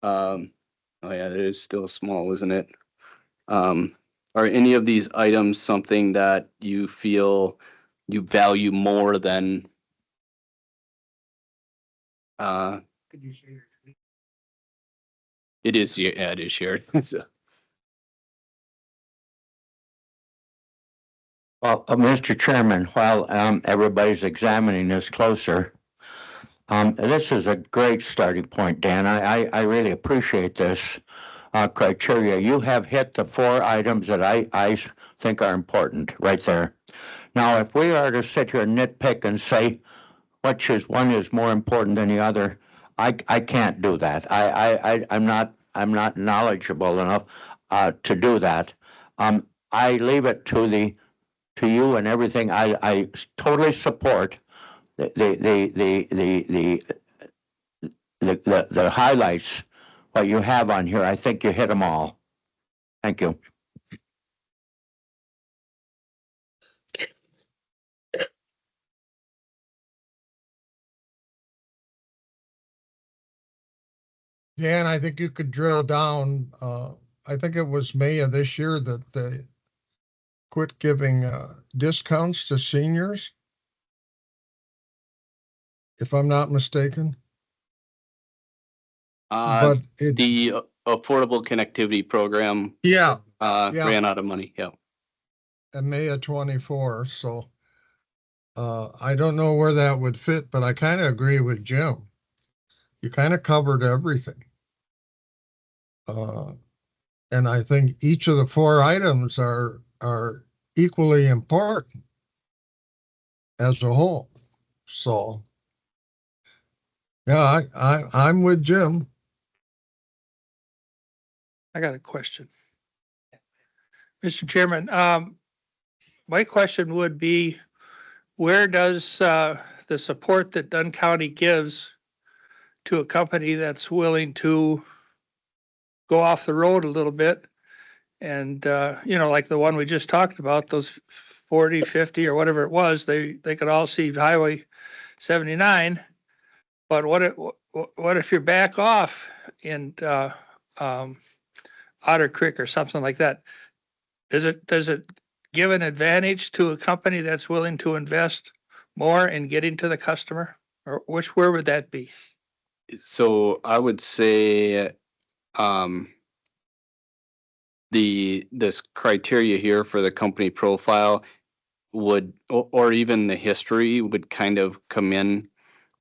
Oh yeah, it is still small, isn't it? Are any of these items something that you feel you value more than? Could you share your screen? It is shared. So, Well, Mr. Chairman, while everybody's examining this closer, this is a great starting point, Dan. I really appreciate this criteria. You have hit the 4 items that I think are important right there. Now, if we are to sit here and nitpick and say which is one is more important than the other, I can't do that. I'm not knowledgeable enough to do that. I leave it to you and everything. I totally support the highlights, what you have on here, I think you hit them all. Thank you. Dan, I think you could drill down, I think it was May of this year that they quit giving, discounts to seniors. If I'm not mistaken, but it, The Affordable Connectivity Program yeah, Yeah. ran out of money. Yeah. in May of 24, so. I don't know where that would fit, but I kind of agree with Jim. You kind of covered everything. And I think each of the 4 items are equally important as a whole. So, yeah, I'm with Jim. I got a question. Mr. Chairman, my question would be, where does the support that Dunn County gives to a company that's willing to go off the road a little bit? And, like the one we just talked about, those 40, 50 or whatever it was, they could all see Highway 79. But what if you're back off in Otter Creek or something like that? Does it give an advantage to a company that's willing to invest more in getting to the customer? Or where would that be? So I would say this criteria here for the company profile would, or even the history would kind of come in.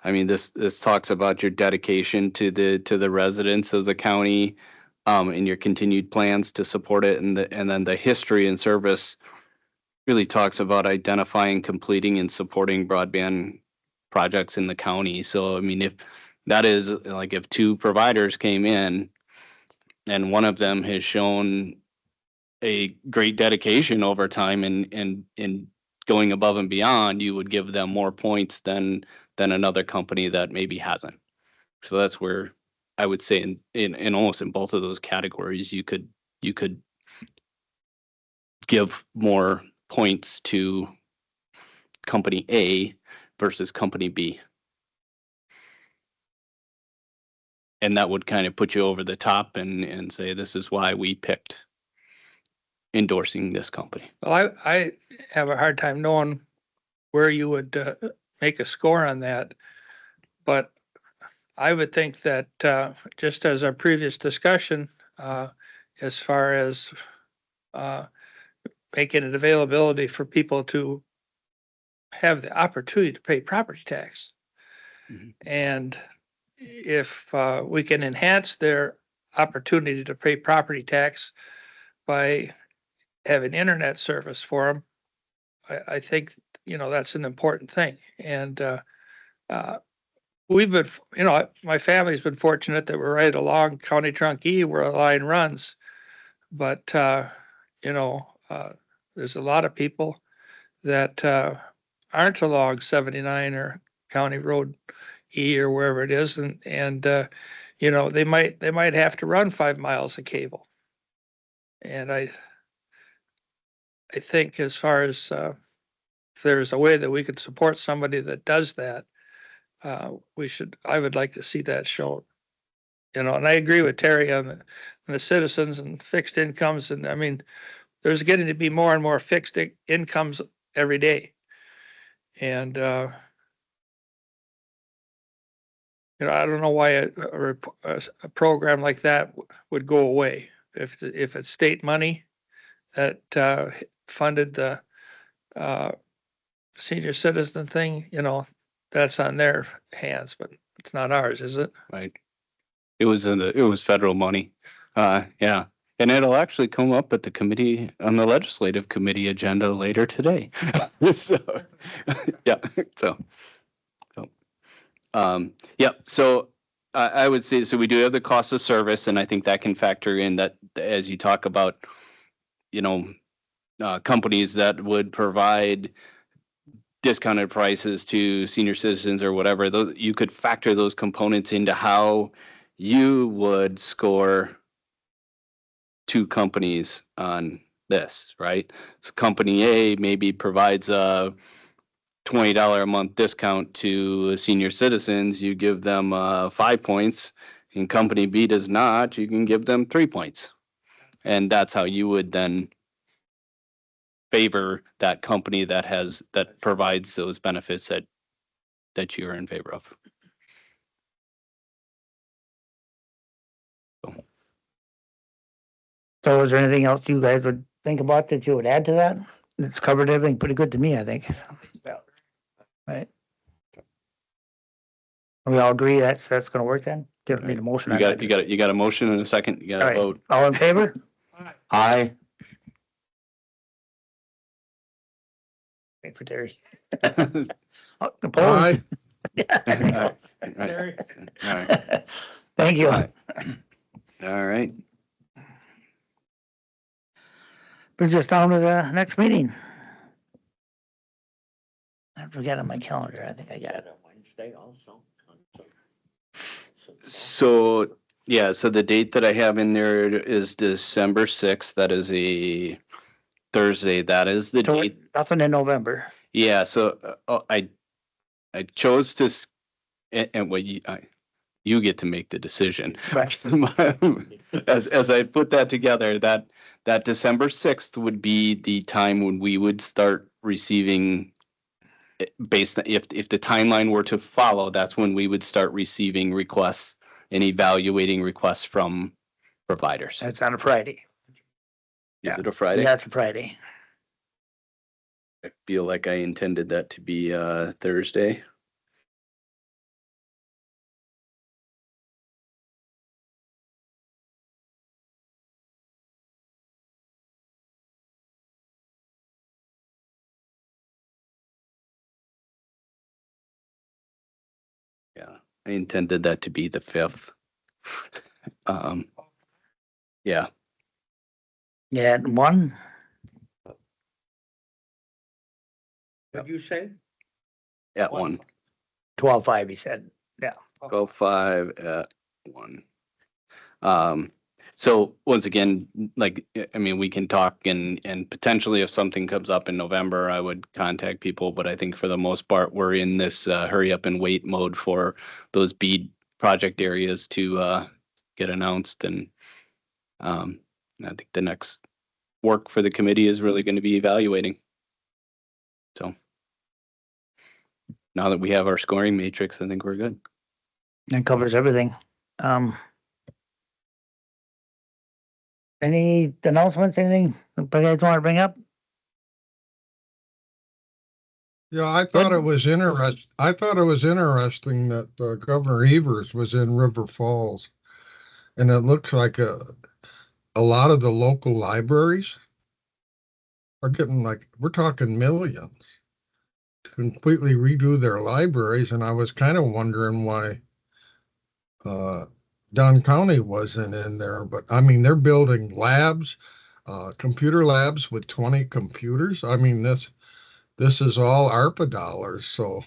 I mean, this talks about your dedication to the residents of the county, and your continued plans to support it, and then the history and service really talks about identifying, completing, and supporting broadband projects in the county. So, I mean, if that is like if 2 providers came in and one of them has shown a great dedication over time and going above and beyond, you would give them more points than another company that maybe hasn't. So that's where I would say in almost in both of those categories, you could give more points to company A versus company B. And that would kind of put you over the top and say, this is why we picked endorsing this company. Well, I have a hard time knowing where you would make a score on that. But I would think that just as our previous discussion, as far as making it availability for people to have the opportunity to pay property tax. Mhm. And if we can enhance their opportunity to pay property tax by having internet service for them, I think, that's an important thing. And we've been, my family's been fortunate that we're right along County Trunk E where a line runs. But, there's a lot of people that aren't along 79 or County Road E or wherever it is. And they might have to run 5 miles of cable. And I think as far as if there's a way that we could support somebody that does that, I would like to see that shown. And I agree with Terry on the citizens and fixed incomes. And I mean, there's getting to be more and more fixed incomes every day. And, I don't know why a program like that would go away. If it's state money that funded the senior citizen thing, that's on their hands, but it's not ours, is it? Right. It was federal money. Yeah. And it'll actually come up at the legislative committee agenda later today. So, yeah. Yeah. So I would say, so we do have the cost of service, and I think that can factor in that as you talk about, companies that would provide discounted prices to senior citizens or whatever, those, you could factor those components into how you would score two companies on this, right? So company A maybe provides a $20 a month discount to senior citizens, you give them 5 points, and company B does not, you can give them 3 points. And that's how you would then favor that company that provides those benefits that you're in favor of. So is there anything else you guys would think about that you would add to that? It's covered everything pretty good to me, I think. Right? We all agree that's gonna work then? Don't need a motion. You on that. got a motion and a second, you All got a right, vote. all in favor? Aye. Wait for Terry. All Opposed? Aye. right. Terry. All right. Thank you. All right. Brings us down to the next meeting. I forget on my calendar. I think I got it. Wednesday also. So, yeah, so the date that I have in there is December 6th. That is a Thursday. That is the So date. nothing in November. Yeah, so I chose to, and what you get to make the decision. Right. As I put that together, that December 6th would be the time when we would start receiving, based on, if the timeline were to follow, that's when we would start receiving requests and evaluating requests from providers. That's on a Friday. Is it a Friday? Yeah, it's a Friday. I feel like I intended that to be Thursday. Yeah, I intended that to be the 5th. Yeah, Yeah, at 1. What'd you say? at 1. 12:05, he said. Yeah. 12:05 at 1. So once again, like, I mean, we can talk and potentially if something comes up in November, I would contact people, but I think for the most part, we're in this hurry up and wait mode for those BEAD project areas to get announced. And I think the next work for the committee is really going to be evaluating. So now that we have our scoring matrix, I think we're good. That covers everything. Any announcements, anything you guys want to bring up? Yeah, I thought it was interesting that Governor Evers was in River Falls. And it looks like a lot of the local libraries are getting, like, we're talking millions to completely redo their libraries. And I was kind of wondering why Dunn County wasn't in there. But I mean, they're building labs, computer labs with 20 computers. I mean, this is all ARPA dollars. So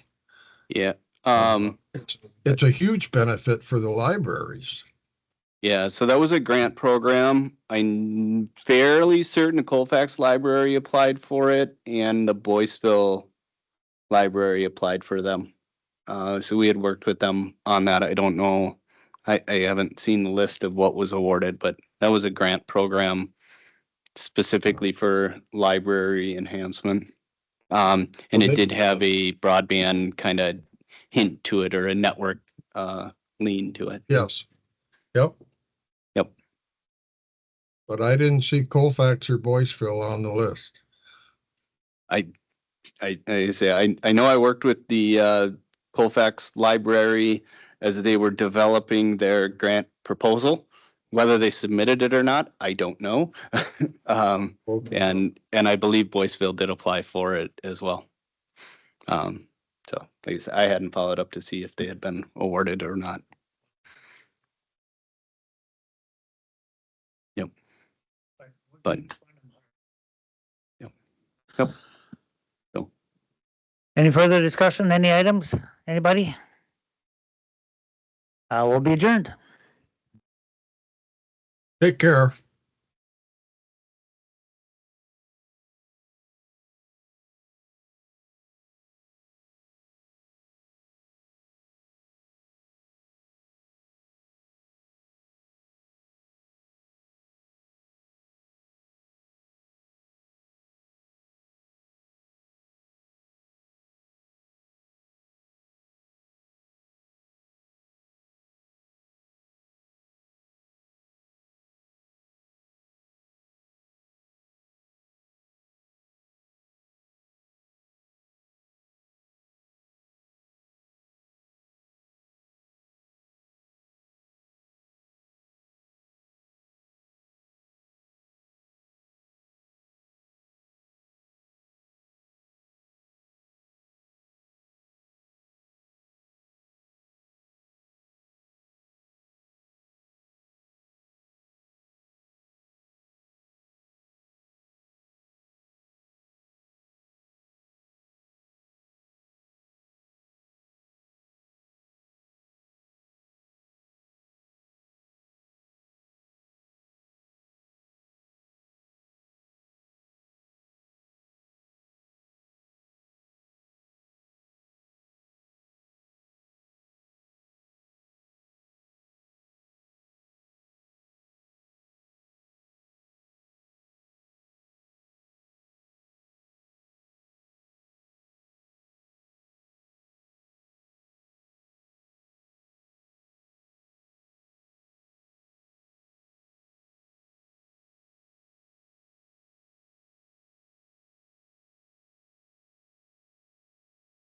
Yeah. it's a huge benefit for the libraries. Yeah, so that was a grant program. I'm fairly certain the Colfax Library applied for it and the Boyceville Library applied for them. So we had worked with them on that. I don't know. I haven't seen the list of what was awarded, but that was a grant program specifically for library enhancement. And it did have a broadband kind of hint to it or a network lean to it. Yes. Yep. Yep. But I didn't see Colfax or Boyceville on the list. I say I know I worked with the Colfax Library as they were developing their grant proposal. Whether they submitted it or not, I don't know. And I believe Boyceville did apply for it as well. So like I said, I hadn't followed up to see if they had been awarded or not. Yep. But yep. Any further discussion, any items, anybody? We'll be adjourned. Take care.